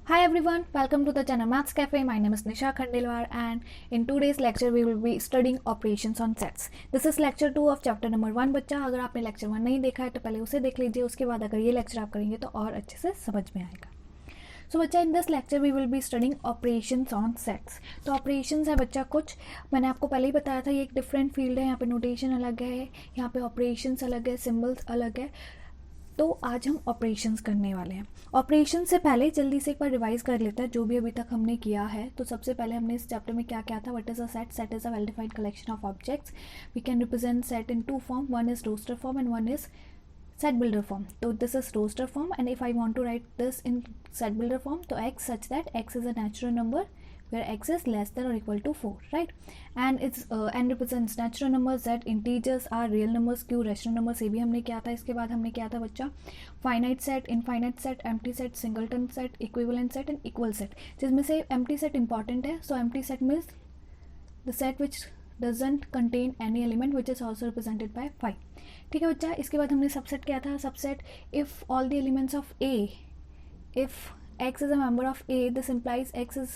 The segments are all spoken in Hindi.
Hi everyone, welcome to the channel Maths Cafe. My name is Nisha Khandelwar and in today's lecture we will be studying operations on sets. This is lecture 2 of chapter number 1 बच्चा. अगर आपने lecture 1 नहीं देखा है तो पहले उसे देख लीजिए, उसके बाद अगर ये lecture आप करेंगे तो और अच्छे से समझ में आएगा. सो बच्चा in this lecture we will be studying operations on sets. तो ऑपरेशंस है बच्चा कुछ, मैंने आपको पहले ही बताया था ये एक डिफरेंट फील्ड है. यहाँ पे नोटेशन अलग है, यहाँ पे ऑपरेशंस अलग है, सिम्बल्स अलग है. तो आज हम ऑपरेशंस करने वाले हैं. ऑपरेशन से पहले जल्दी से एक बार रिवाइज कर लेते हैं जो भी अभी तक हमने किया है. तो सबसे पहले हमने इस चैप्टर में क्या किया था. What is a set. Set is a well defined collection of objects. We can represent set in two form. One is roster form and one is set builder form. So this is roster form, and if I want to write this in set builder form, so x such that x is a natural number where x is less than or equal to 4, right? And it's n represents natural numbers, z integers are real numbers, q rational numbers. ये भी हमने किया था. इसके बाद हमने किया था बच्चा finite set, infinite set, empty set, singleton set, equivalent set and equal set. जिसमें से empty set important है. So empty set means the set which doesn't contain any element which is also represented by 5. ठीक है बच्चा. इसके बाद हमने सबसेट किया था. Subset if all the elements of A, if x is a member of a, this implies x is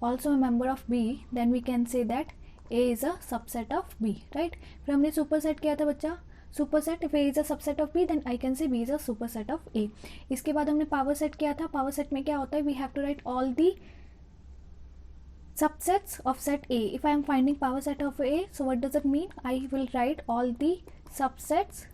also a member of b, then we can say that a is a subset of b, right? फिर हमने सुपरसेट किया था बच्चा. Superset if a is a subset of b, then I can say b is a superset of a. इसके बाद हमने पावर सेट किया था. पावर सेट में क्या होता है, we have to write all the subsets of set A. If I am finding power set of A, so what does it mean? I will write all the subsets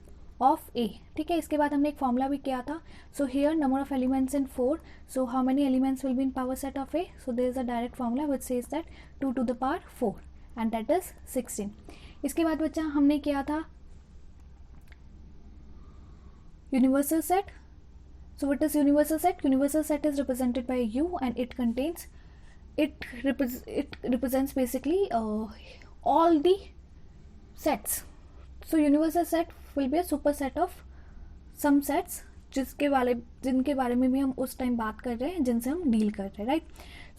of A. ठीक है. इसके बाद हमने एक फॉर्मूला भी किया था. So here number of elements in 4. So how many elements will be in power set of A? So there is a direct formula which says that 2 to the power 4 and that is 16. इसके बाद बच्चा हमने किया था universal set. So what is universal set? Universal set is represented by U and it contains it represents basically all the sets. So universal set will be a superset of some sets जिनके बारे में भी हम उस टाइम बात कर रहे हैं, जिनसे हम डील कर रहे हैं, राइट?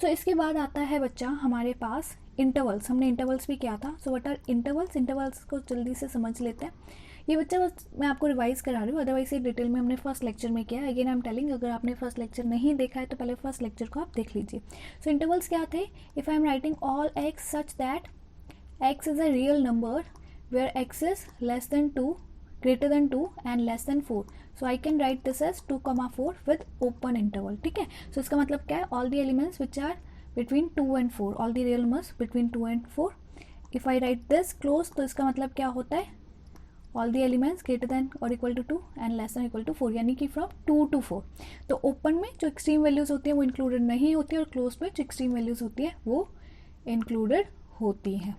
सो इसके बाद आता है बच्चा हमारे पास इंटरवल्स. हमने इंटरवल्स भी किया था. So what are intervals. Intervals को जल्दी से समझ लेते हैं. ये बच्चा बस मैं आपको रिवाइज करा रही हूँ, अदरवाइज ये डिटेल में हमने फर्स्ट लेक्चर में किया. अगेन आई एम टेलिंग, अगर आपने फर्स्ट लेक्चर नहीं देखा है तो पहले फर्स्ट लेक्चर को आप देख लीजिए. सो इंटरवल्स क्या थे. If I am writing all X such that X is a real number where X is less than 2, greater than 2 and less than 4. So I can write this as 2,4 with open interval. ठीक है. So इसका मतलब क्या है, all the elements which are between 2 and 4, all the real numbers between 2 and 4. If I write this close, तो इसका मतलब क्या होता है, all the elements greater than or equal to 2 and less than or equal to 4, यानी कि from 2 to 4. तो ओपन में जो एक्सट्रीम वैल्यूज होती हैं वो इंक्लूडेड नहीं होती है और क्लोज में जो एक्सट्रीम वैल्यूज होती है वो इंक्लूडेड होती हैं.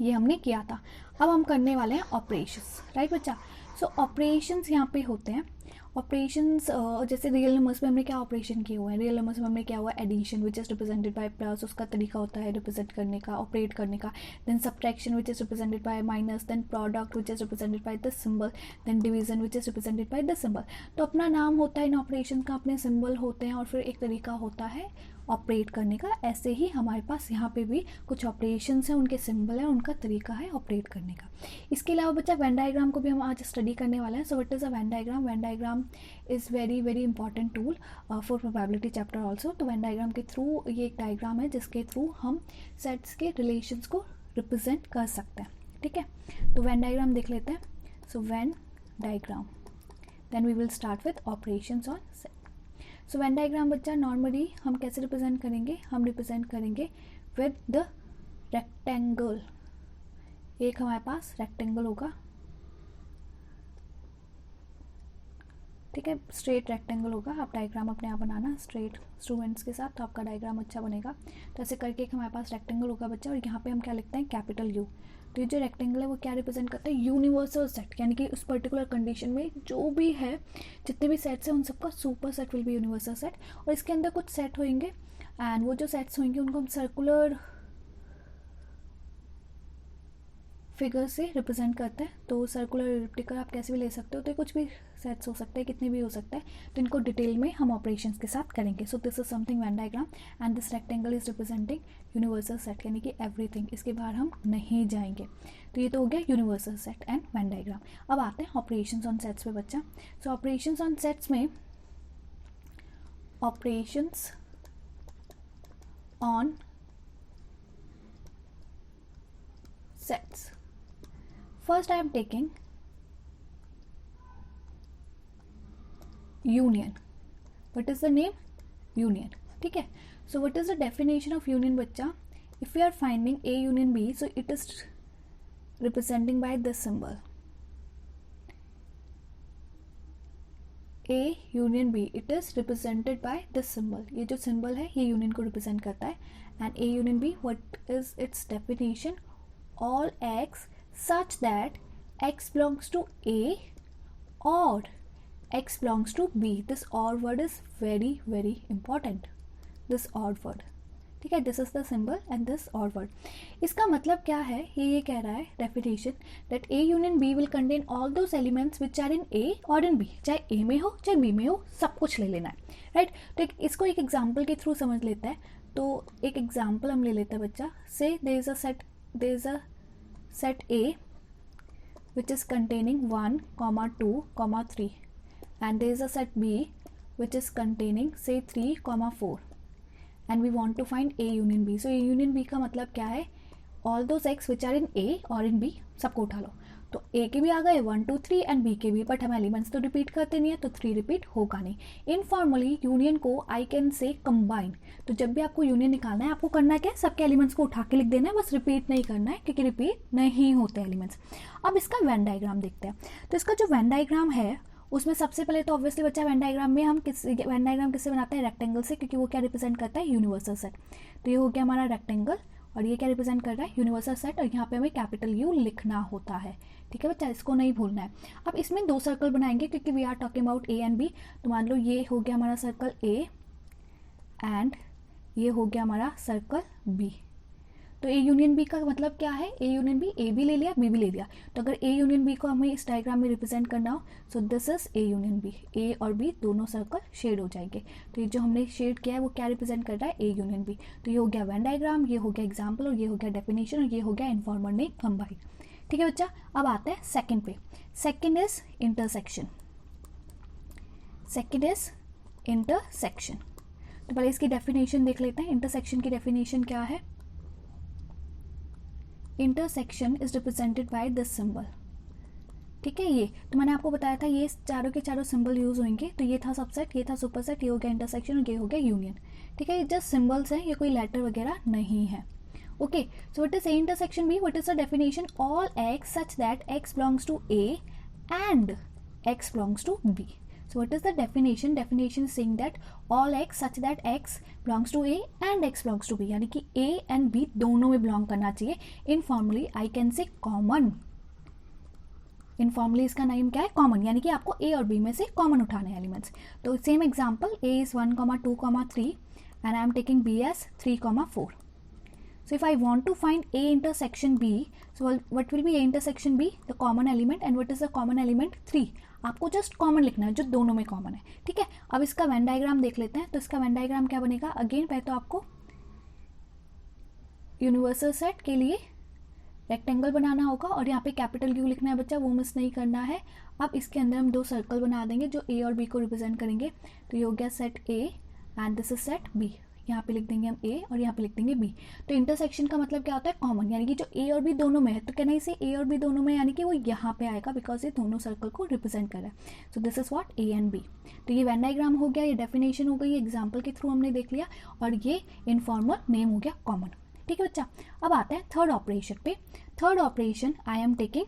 ये हमने किया था. अब हम करने वाले हैं ऑपरेशंस, राइट बच्चा. सो ऑपरेशंस यहाँ पे होते हैं. ऑपरेशंस जैसे रियल नंबर्स में हमने क्या ऑपरेशन किए हुए हैं. रियल नंबर्स में हमने क्या हुआ, addition which is represented by plus, उसका तरीका होता है रिप्रेजेंट करने का, ऑपरेट करने का. Then subtraction which is represented by minus. Then product which is represented by the symbol. Then division which is represented by the symbol. तो अपना नाम होता है इन ऑपरेशन का, अपने सिंबल होते हैं और फिर एक तरीका होता है ऑपरेट करने का. ऐसे ही हमारे पास यहाँ पे भी कुछ ऑपरेशंस हैं, उनके सिंबल हैं, उनका तरीका है ऑपरेट करने का. इसके अलावा बच्चा वेन डायग्राम को भी हम आज स्टडी करने वाले हैं. So what is a when diagram. Venn diagram is very very important tool for probability chapter also. तो वेन डायग्राम के थ्रू, ये एक डायग्राम है जिसके थ्रू हम सेट्स के रिलेशंस को रिप्रेजेंट कर सकते हैं. ठीक है. तो वेन डायग्राम देख लेते हैं. So Venn diagram, then we will start with operations on set. So Venn diagram बच्चा नॉर्मली हम कैसे रिप्रेजेंट करेंगे, हम रिप्रेजेंट करेंगे विद द रेक्टेंगल. एक हमारे पास रेक्टेंगल होगा, ठीक है, स्ट्रेट रेक्टेंगल होगा. आप डायग्राम अपने आप बनाना स्ट्रेट स्टूडेंट्स के साथ, तो आपका डायग्राम अच्छा बनेगा. तो ऐसे करके एक हमारे पास रेक्टेंगल होगा बच्चा, और यहाँ पे हम क्या लिखते हैं, कैपिटल यू. तो ये जो रेक्टेंगल है वो क्या रिप्रेजेंट करता है, यूनिवर्सल सेट, यानी कि उस पर्टिकुलर कंडीशन में जो भी है, जितने भी सेट्स हैं उन सबका super set will be universal set. और इसके अंदर कुछ सेट होंगे एंड वो जो सेट्स होंगे उनको हम सर्कुलर फिगर से रिप्रेजेंट करते हैं. तो सर्कुलर इलिप्टिकल आप कैसे भी ले सकते हो. तो कुछ भी सेट्स हो सकते हैं, कितने भी हो सकते हैं. तो इनको डिटेल में हम ऑपरेशंस के साथ करेंगे. सो this is something Venn diagram and this rectangle is representing universal set, यानी कि एवरीथिंग. इसके बाहर हम नहीं जाएंगे. तो ये तो हो गया universal set and Venn diagram. अब आते हैं ऑपरेशंस ऑन सेट्स पे बच्चा. सो ऑपरेशंस ऑन सेट्स में operations on sets. First I am taking union. What is the name? Union. ठीक है. So what is the definition of union बच्चा? If we are finding A union B, so it is representing by this symbol. A union B, it is represented by this symbol. ये जो symbol है ये union को represent करता है. And A union B, what is its definition? All x such that x belongs to A or x belongs to B. This or word is very very important. This or word. ठीक है. This is the symbol and this or word. इसका मतलब क्या है? ये कह रहा है definition that A union B will contain all those elements which are in A or in B. चाहे ए में हो चाहे बी में हो, सब कुछ ले लेना है. राइट. तो इसको एक एग्जाम्पल के थ्रू समझ लेता है. तो एक एग्जाम्पल हम ले लेते हैं बच्चा. Say there is a set A which is containing 1, 2, 3 and there is a set B which is containing say 3, 4 and we want to find A union B. So A union B का मतलब क्या है? All those x which are in A और in B सबको उठा लो. तो A के भी आ गए 1, 2, 3 एंड B के भी, बट हम एलिमेंट्स तो रिपीट करते नहीं है तो 3 रिपीट होगा नहीं. इनफॉर्मली यूनियन को आई कैन से कंबाइन. तो जब भी आपको यूनियन निकालना है आपको करना क्या है? सबके एलिमेंट्स को उठा के लिख देना है, बस रिपीट नहीं करना है क्योंकि रिपीट नहीं होते एलिमेंट्स. अब इसका वेन डायग्राम देखते हैं. तो इसका जो वेन डायग्राम है उसमें सबसे पहले तो ऑब्वियसली बच्चा वेन डायग्राम में हम वेन डायग्राम किससे बनाते हैं? रेक्टेंगल से, क्योंकि वो क्या रिप्रेजेंट करता है? Universal set. तो ये हो गया हमारा रेक्टेंगल और ये क्या रिप्रेजेंट कर रहा है? Universal set. और यहाँ पे हमें कैपिटल यू लिखना होता है. ठीक है बच्चा, इसको नहीं भूलना है. अब इसमें 2 सर्कल बनाएंगे क्योंकि we are talking about A and B. तो मान लो ये हो गया हमारा सर्कल ए एंड ये हो गया हमारा सर्कल बी. तो ए यूनियन बी का मतलब क्या है? ए यूनियन बी, ए भी ले लिया बी भी ले लिया. तो अगर ए यूनियन बी को हमें इस डायग्राम में रिप्रेजेंट करना हो, so this is A union B. A और बी दोनों सर्कल शेड हो जाएंगे. तो ये जो हमने शेड किया है वो क्या रिप्रेजेंट कर रहा है? A union B. तो ये हो गया वेन डायग्राम, ये हो गया एग्जाम्पल और ये हो गया डेफिनेशन और ये हो गया इन्फॉर्मर ने कंबाइन. ठीक है बच्चा. अब आते हैं सेकेंड पे. Second is intersection. Second is intersection. तो पहले इसकी डेफिनेशन देख लेते हैं. इंटरसेक्शन की डेफिनेशन क्या है? Intersection is represented by this symbol. ठीक है. ये तो मैंने आपको बताया था ये चारों के चारों सिंबल यूज होंगे. तो ये था सबसेट, ये था सुपरसेट, ये हो गया इंटरसेक्शन और ये हो गया यूनियन. ठीक है. ये जस्ट सिंबल्स हैं, ये कोई लेटर वगैरह नहीं है. Okay. So what is A intersection B? What is the definition? All X such that X belongs to A and X belongs to B. So what is the definition? Definition is saying that all x such that x belongs to A and x belongs to B. यानी कि A and B दोनों में belong करना चाहिए. Informally I can say common. Informally इसका नाम क्या है? Common. यानी कि आपको A और B में से common उठाने हैं एलिमेंट्स. तो same example, A is 1, 2, 3 and I am taking B as 3, 4. So if I want to find A intersection B, so what will be A intersection B? The common element. And what is the common element? 3. आपको जस्ट कॉमन लिखना है जो दोनों में कॉमन है. ठीक है. अब इसका वेन डायग्राम देख लेते हैं. तो इसका वेन डायग्राम क्या बनेगा? अगेन पहले तो आपको यूनिवर्सल सेट के लिए रेक्टेंगल बनाना होगा और यहाँ पे कैपिटल यू लिखना है बच्चा, वो मिस नहीं करना है. अब इसके अंदर हम 2 सर्कल बना देंगे जो ए और बी को रिप्रेजेंट करेंगे. तो ये हो गया set A and this is set B. यहाँ पे लिख देंगे हम ए और यहाँ पे लिख देंगे बी. तो इंटरसेक्शन का मतलब क्या होता है? कॉमन. यानी कि जो ए और बी दोनों में है, तो कहना इसे ए और बी दोनों में, यानी कि वो यहाँ पे आएगा बिकॉज ये दोनों सर्कल को रिप्रेजेंट कर रहा है. So this is what? A and B. तो ये वेन डायग्राम हो गया, ये डेफिनेशन हो गई, एग्जाम्पल के थ्रू हमने देख लिया और ये इनफॉर्मल नेम हो गया कॉमन. ठीक है बच्चा. अब आते हैं थर्ड ऑपरेशन पे. Third operation I am taking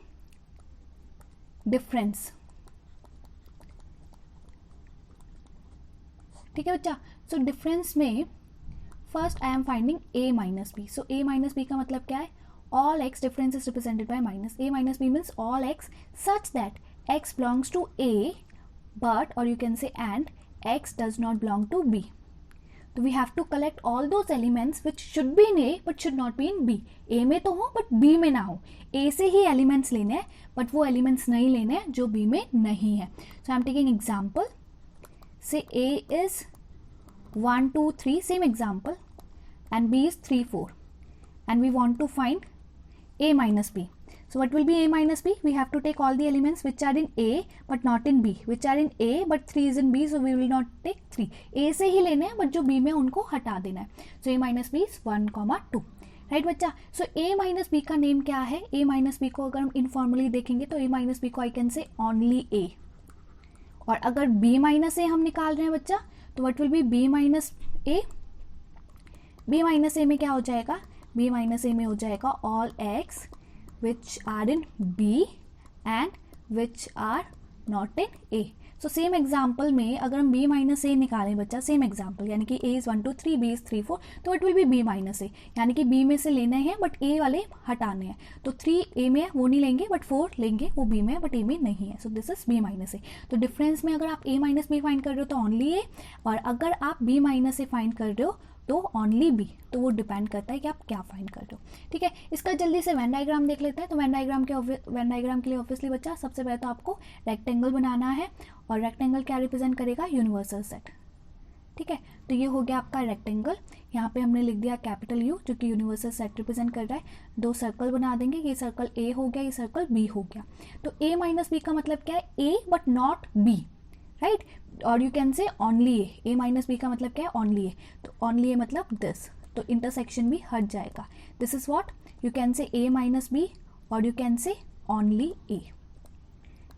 difference. ठीक है बच्चा. सो डिफरेंस में first I am finding A minus B. So A minus B का मतलब क्या है? All X difference is represented by minus. A minus B means all X such that X belongs to A but or you can say and X does not belong to B. तो we have to collect all those elements which should be in A but should not be in B. A में तो हो बट बी में ना हो. ए से ही एलिमेंट्स लेने हैं बट वो एलिमेंट्स नहीं लेने हैं जो बी में नहीं है. सो आई एम टेकिंग एग्जाम्पल. से ए is 1, 2, 3, same example, and B is 3, 4, and we want to find A minus B. So what will be A minus B? We have to take all the elements which are in A but not in B, which are in A but 3 is in B, so we will not take 3. A से ही लेने हैं but जो B में उनको हटा देना है. So A minus B is 1, 2. Right बच्चा. सो A माइनस बी का नेम क्या है? A माइनस बी को अगर हम इनफॉर्मली देखेंगे तो A माइनस बी को आई कैन से ओनली A. और अगर B माइनस A हम निकाल रहे हैं बच्चा तो what will be B minus A? B minus A में क्या हो जाएगा? B माइनस A में हो जाएगा all x which are in B and which are not in A. So same example में अगर हम B माइनस ए निकालें बच्चा, सेम एग्जाम्पल यानी कि A इज़ 1 2 3, B इज़ 3 4, तो it will be B minus A, यानी कि B में से लेने हैं बट A वाले हटाने हैं. तो 3 A में है वो नहीं लेंगे बट 4 लेंगे वो B में है बट A में नहीं है. So this is B minus A. तो डिफरेंस में अगर आप A माइनस बी फाइंड कर रहे हो तो ओनली A, और अगर आप B माइनस ए फाइंड कर रहे हो तो ओनली बी. तो वो डिपेंड करता है कि आप क्या फाइंड कर रहे हो. ठीक है, इसका जल्दी से वेन डायग्राम देख लेते हैं. तो वेन डायग्राम के लिए ऑब्वियसली बच्चा सबसे पहले तो आपको रेक्टेंगल बनाना है, और रेक्टेंगल क्या रिप्रेजेंट करेगा? Universal set. ठीक है, तो ये हो गया आपका रेक्टेंगल. यहाँ पे हमने लिख दिया कैपिटल यू जो कि यूनिवर्सल सेट रिप्रेजेंट कर रहा है. 2 सर्कल बना देंगे, ये सर्कल ए हो गया, ये सर्कल बी हो गया. तो ए माइनस बी का मतलब क्या है? A but not B, right. और you can say only A minus B का मतलब क्या है? Only A. तो ओनली ए मतलब दिस, तो इंटरसेक्शन भी हट जाएगा. This is what you can say A minus B, or you can say only A,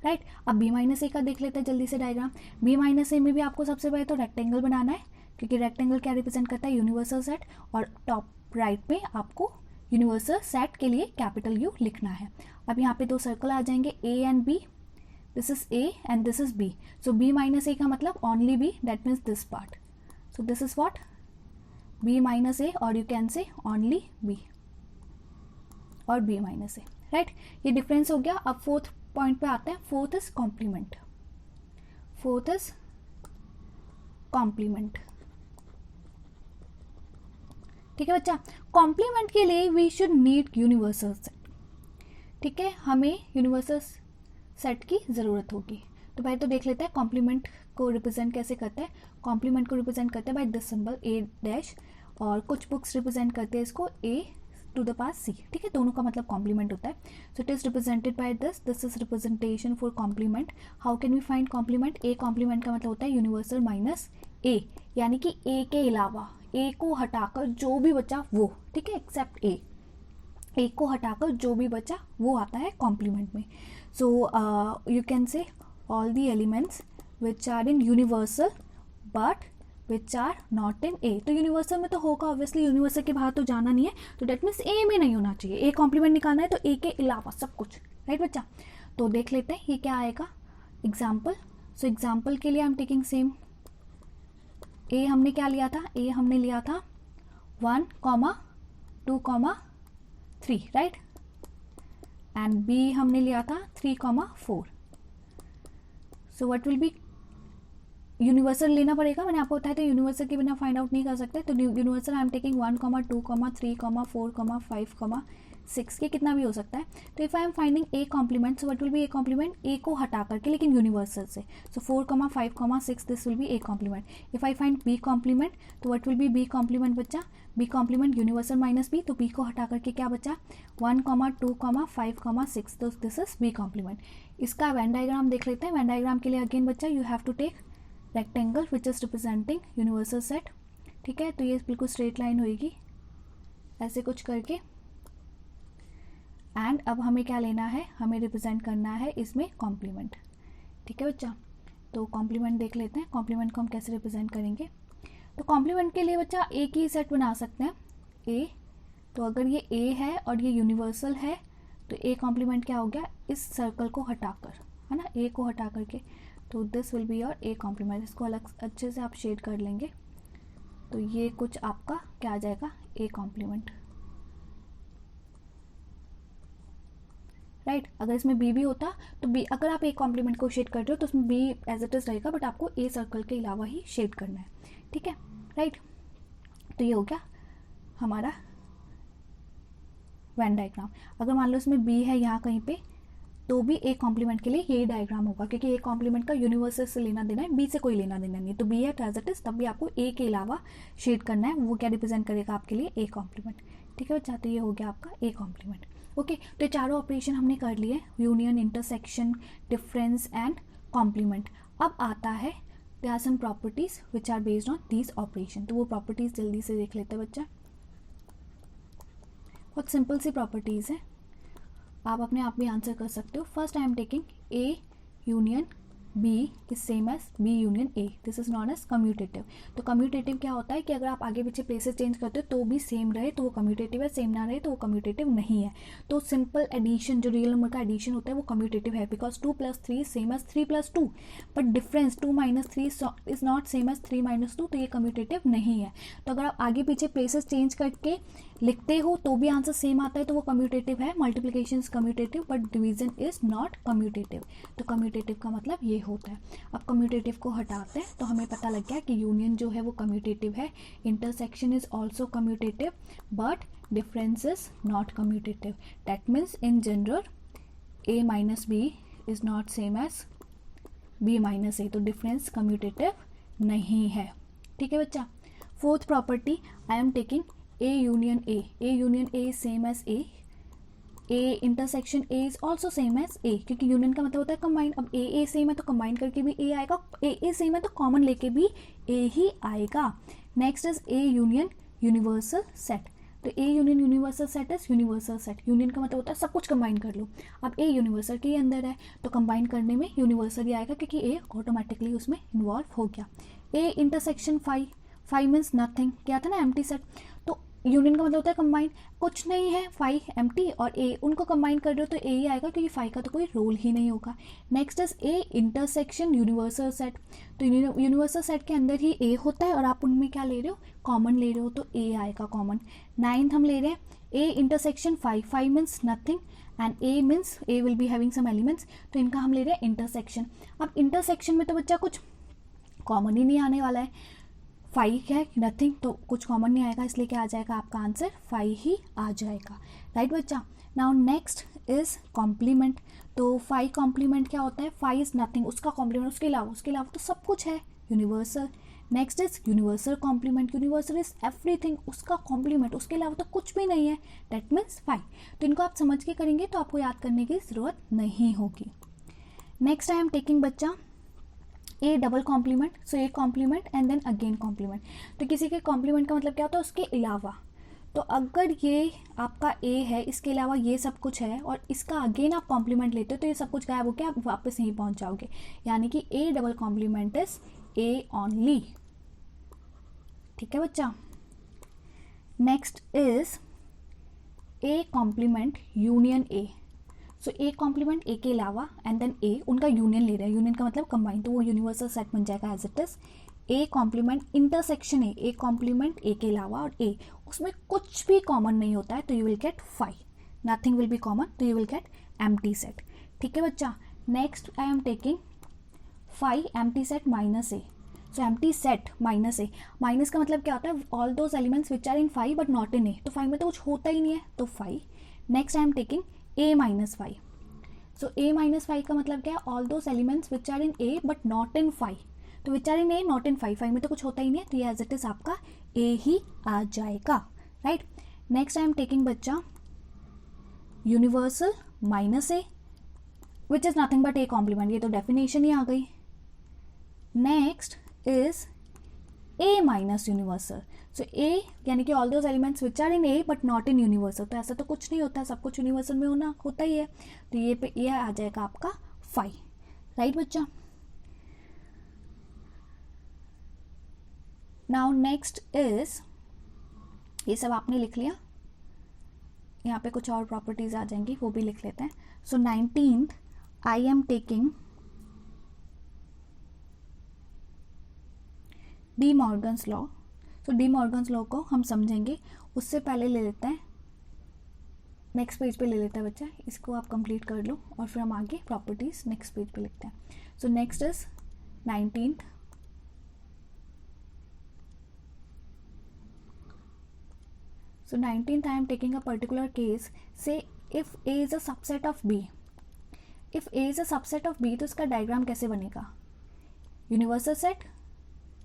right. अब बी माइनस ए का देख लेते हैं जल्दी से डायग्राम. बी माइनस ए में भी आपको सबसे पहले तो रेक्टेंगल बनाना है, क्योंकि रेक्टेंगल क्या रिप्रेजेंट करता है? Universal set. और टॉप राइट में आपको यूनिवर्सल सेट के लिए कैपिटल यू लिखना है. अब यहाँ पे 2 सर्कल आ जाएंगे, A and B. This is A and this is B. So B minus A का मतलब only B, that means this part. So this is what? B minus A, or you can say only B और B minus A, right? ये डिफरेंस हो गया. अब 4th पॉइंट पे आते हैं. 4th is complement. 4th is complement. ठीक है बच्चा, कॉम्प्लीमेंट के लिए we should need universal set. ठीक है, हमें यूनिवर्सल सेट की ज़रूरत होगी. तो पहले तो देख लेते हैं कॉम्प्लीमेंट को रिप्रेजेंट कैसे करते हैं. कॉम्प्लीमेंट को रिप्रेजेंट करते हैं by this symbol A dash, और कुछ बुक्स रिप्रेजेंट करते हैं इसको A to the power C. ठीक है, दोनों का मतलब कॉम्प्लीमेंट होता है. So it is represented by this. This is representation for complement. How can we find complement? A complement का मतलब होता है यूनिवर्सल माइनस ए, यानी कि ए के अलावा, ए को हटाकर जो भी बचा वो. ठीक है, एक्सेप्ट ए. ए को हटाकर जो भी बचा वो आता है कॉम्प्लीमेंट में. So you can say all the elements which are in universal but which are not in A. तो यूनिवर्सल में तो होगा ऑब्वियसली, यूनिवर्सल के बाहर तो जाना नहीं है, तो डेट मीन्स ए में नहीं होना चाहिए. ए कॉम्प्लीमेंट निकालना है तो ए के अलावा सब कुछ, राइट बच्चा. तो देख लेते हैं ये क्या आएगा. एग्जाम्पल. सो एग्जाम्पल के लिए आई एम टेकिंग सेम. ए हमने क्या लिया था? ए हमने लिया था 1, 2, 3, राइट. एंड बी हमने लिया था 3, 4. सो व्हाट विल बी? यूनिवर्सल लेना पड़ेगा. मैंने आपको बताया था यूनिवर्सल के बिना फाइंड आउट नहीं कर सकते. तो यूनिवर्सल आई एम टेकिंग 1, 2, 3, 4, 5, 6 के कितना भी हो सकता है. तो if I am finding A complement, so what will be A complement? A को हटा करके लेकिन यूनिवर्सल से. So 4, 5, 6 this will be A complement. If I find B complement, तो what will be B complement बच्चा? B complement universal minus B, तो बी को हटा करके क्या बचा? 1, 2, 5, 6. तो दिस इज बी कॉम्प्लीमेंट. इसका वेन डायग्राम देख लेते हैं. वेन डायग्राम के लिए अगेन बच्चा you have to take rectangle which is representing universal set. ठीक है, तो ये बिल्कुल स्ट्रेट लाइन होगी ऐसे कुछ करके. एंड अब हमें क्या लेना है? हमें रिप्रेजेंट करना है इसमें कॉम्प्लीमेंट. ठीक है बच्चा, तो कॉम्प्लीमेंट देख लेते हैं. कॉम्प्लीमेंट को हम कैसे रिप्रेजेंट करेंगे? तो कॉम्प्लीमेंट के लिए बच्चा एक ही सेट बना सकते हैं, ए. तो अगर ये ए है और ये यूनिवर्सल है तो ए कॉम्प्लीमेंट क्या हो गया? इस सर्कल को हटाकर, है ना, ए को हटा करके. तो this will be your A complement. इसको अलग अच्छे से आप शेड कर लेंगे. तो ये कुछ आपका क्या आ जाएगा? A complement, right. अगर इसमें बी भी होता तो बी, अगर आप ए कॉम्प्लीमेंट को शेड कर रहे हो तो उसमें बी एज इट इज रहेगा, बट आपको ए सर्कल के अलावा ही शेड करना है. ठीक है, राइट. तो ये हो गया हमारा वेन डायग्राम. अगर मान लो इसमें बी है यहाँ कहीं पे, तो भी ए कॉम्प्लीमेंट के लिए यही डायग्राम होगा, क्योंकि ए कॉम्प्लीमेंट का यूनिवर्सल से लेना देना है, बी से कोई लेना देना नहीं. तो बी है एज इट इज, तब भी आपको ए के अलावा शेड करना है. वो क्या रिप्रेजेंट करेगा आपके लिए? A complement. ठीक है बच्चा, तो ये हो गया आपका ए कॉम्प्लीमेंट. ओके, तो ये चारों ऑपरेशन हमने कर लिए, union, intersection, difference and complement. अब आता है there are some properties which are based on these operation. तो वो प्रॉपर्टीज जल्दी से देख लेते हैं बच्चा। बहुत सिंपल सी प्रॉपर्टीज है, आप अपने आप भी आंसर कर सकते हो। First I am taking A union B is same as B union A, this is known as commutative. तो कम्यूटेटिव क्या होता है कि अगर आप आगे पीछे प्लेसेस चेंज करते हो तो भी सेम रहे तो वो कम्यूटेटिव है, सेम ना रहे तो वो कम्यूटेटिव नहीं है। तो सिंपल एडिशन, जो रियल नंबर का एडिशन होता है वो कम्यूटेटिव है, because 2 + 3 same as 3 + 2, but difference 2 - 3 is not same as 3 - 2, तो ये कम्यूटेटिव नहीं है। तो अगर आप आगे पीछे प्लेसेस चेंज करके लिखते हो तो भी आंसर सेम आता है तो वो कम्यूटेटिव है। Multiplication is commutative but division is not commutative. तो कम्यूटेटिव का मतलब ये होता है। अब कम्यूटेटिव को हटाते हैं तो हमें पता लग गया कि यूनियन जो है वो कम्यूटेटिव है, intersection is also commutative but difference is not commutative. That means in general a - b is not same as b - a, तो डिफरेंस कम्यूटेटिव नहीं है। ठीक है बच्चा। Fourth property I am taking A union A. A union A is same as A. A intersection A is also same as A, क्योंकि यूनियन का मतलब होता है कंबाइन। अब A सेम है तो कंबाइन करके भी A आएगा, A सेम है तो कॉमन लेके भी A ही आएगा। Next is A union universal set. तो A union universal set is universal set. Union का मतलब होता है सब कुछ कंबाइन कर लो। अब A यूनिवर्सल के अंदर है तो कंबाइन करने में यूनिवर्सल ही आएगा क्योंकि A ऑटोमेटिकली उसमें इन्वॉल्व हो गया। A इंटरसेक्शन 5, 5 मीन्स नथिंग, क्या था ना एम्प्टी सेट। तो यूनियन का मतलब होता है कंबाइन, कुछ नहीं है 5 एम्प्टी और ए, उनको कंबाइन कर रहे हो तो ए ही आएगा क्योंकि 5 का तो कोई रोल ही नहीं होगा। Next is A intersection universal set. तो यूनिवर्सल सेट के अंदर ही ए होता है और आप उनमें क्या ले रहे हो, कॉमन ले रहे हो तो ए आएगा कॉमन। 9th हम ले रहे हैं A intersection 5, 5 means nothing and A means A will be having some elements, तो इनका हम ले रहे हैं इंटरसेक्शन। अब इंटरसेक्शन में तो बच्चा कुछ कॉमन ही नहीं आने वाला है, 5 है नथिंग, तो कुछ कॉमन नहीं आएगा, इसलिए क्या आ जाएगा आपका आंसर 5 ही आ जाएगा। राइट बच्चा। Now next is complement. तो 5 कॉम्प्लीमेंट क्या होता है, 5 इज नथिंग, उसका कॉम्प्लीमेंट, उसके अलावा तो सब कुछ है, universal. Next is universal complement, universal is everything, उसका कॉम्प्लीमेंट, उसके अलावा तो कुछ भी नहीं है, दैट मीन्स 5। तो इनको आप समझ के करेंगे तो आपको याद करने की ज़रूरत नहीं होगी। नेक्स्ट आई एम टेकिंग बच्चा A double complement. So A complement and then again complement. तो किसी के कॉम्प्लीमेंट का मतलब क्या होता है, उसके अलावा। तो अगर ये आपका ए है, इसके अलावा ये सब कुछ है और इसका अगेन आप कॉम्प्लीमेंट लेते हो तो ये सब कुछ गायब होकर आप वापस यहीं पहुंच जाओगे, यानी कि A double complement is A only. ठीक है बच्चा। Next is A complement union A. So A complement A के अलावा एंड देन ए, उनका यूनियन ले रहे हैं, यूनियन का मतलब कंबाइन, तो वो यूनिवर्सल सेट बन जाएगा as it is. A complement intersection A complement A के अलावा और ए, उसमें कुछ भी कॉमन नहीं होता है तो you will get 5, nothing will be common, तो you will get empty set. ठीक है बच्चा। Next I am taking 5 empty set minus A. So empty set minus A, minus का मतलब क्या होता है, all those elements which are in 5 but not in A, तो 5 में तो कुछ होता ही नहीं है तो 5। Next I am taking a - 5। So a - 5 का मतलब क्या है, all those elements which are in a but not in 5, तो which are in a not in 5, 5 में तो कुछ होता ही नहीं है तो ये एज इट इज आपका a ही आ जाएगा। Right. Next I am taking बच्चा universal minus A which is nothing but A complement, ये तो डेफिनेशन ही आ गई। Next is A minus universal. So A यानी कि all those elements which are in A but not in universal, तो ऐसा तो कुछ नहीं होता है, सब कुछ यूनिवर्सल में होना होता ही है, तो ये पे ये आ जाएगा आपका 5। राइट बच्चा। नाउ नेक्स्ट इज, ये सब आपने लिख लिया, यहाँ पे कुछ और प्रॉपर्टीज आ जाएंगी वो भी लिख लेते हैं। सो 19th I am taking De Morgan's law. So D Morgan's law को हम समझेंगे, उससे पहले ले लेते हैं, नेक्स्ट पेज पे ले लेते हैं बच्चा, इसको आप कंप्लीट कर लो और फिर हम आगे प्रॉपर्टीज नेक्स्ट पेज पे लिखते हैं। So next is 19th। So 19th I am taking a particular case, say if A is a subset of B, if A is a subset of B तो इसका डायग्राम कैसे बनेगा, यूनिवर्सल सेट,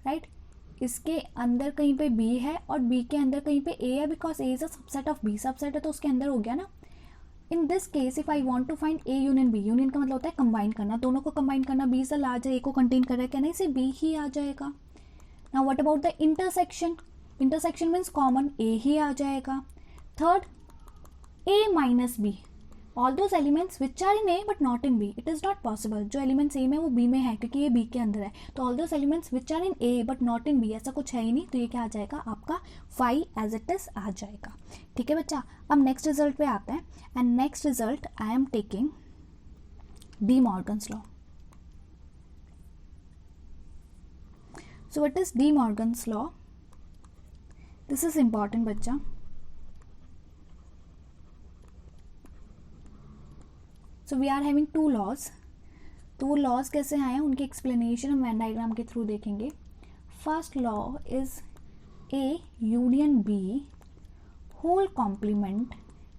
राइट, इसके अंदर कहीं पे B है और B के अंदर कहीं पे A है, because A is a subset of B, subset है तो उसके अंदर हो गया ना, in this case if I want to find A union B, union का मतलब होता है कंबाइन करना, दोनों को कंबाइन करना, बी से लार्ज है, ए को कंटेन कर रहा है, कहना इसे बी ही आ जाएगा. Now what about the intersection, intersection means common, A ही आ जाएगा. Third, A minus B, all those elements which are in A but not in B, it is not possible. जो एलिमेंट्स ए में वो बी में है क्योंकि ये बी के अंदर है, तो all those elements which are in A but not in B, ऐसा कुछ है ही नहीं, तो ये क्या आ जाएगा आपका 5 एज इट इज आ जाएगा. ठीक है बच्चा. अब नेक्स्ट रिजल्ट पे आते हैं. And next result I am taking De Morgan's law. So what is De Morgan's law? This is important बच्चा. So we are having 2 laws. तो वो लॉज कैसे आए हैं उनकी एक्सप्लेनेशन हम वेन डायग्राम के थ्रू देखेंगे. First law is A union B whole complement